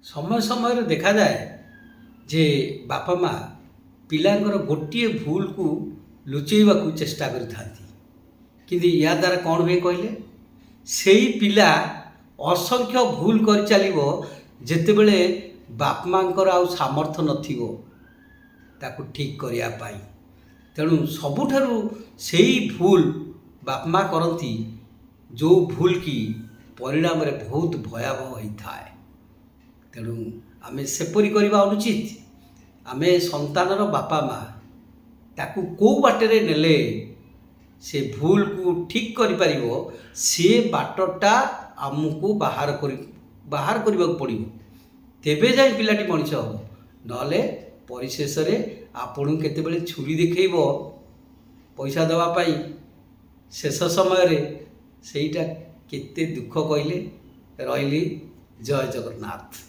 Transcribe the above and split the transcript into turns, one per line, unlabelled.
समय समय देखा जाए जे बापा माँ पिलांकर गोटे भूल को लुचेवा को चेष्टा करि या द्वारा कौन हुए कहले से पिला असंख्य भूल कर चलो जितेबले बाप माँकर आउ सामर्थ्य नथिबो ताकू ठीक करने तेणु सबुठारु से भूल बाप माँ करती जो भूल की परिणाम रे बहुत भयावह होता है। तेणु आम सेपरी करवा अनुचित आम संतानर बापा माँ ताकू कौ बाटे नेले से भूल को ठीक कर पारिबो सी बाटटा आमको बाहर करने पड़ो तेबे जाए पिलाटी मनीष हम नले परिशेष आपन केतेबेले छुरी देखैब पैसा दवापाई शेष समय रे सेटा केते दुख कहले रही। जय जगन्नाथ।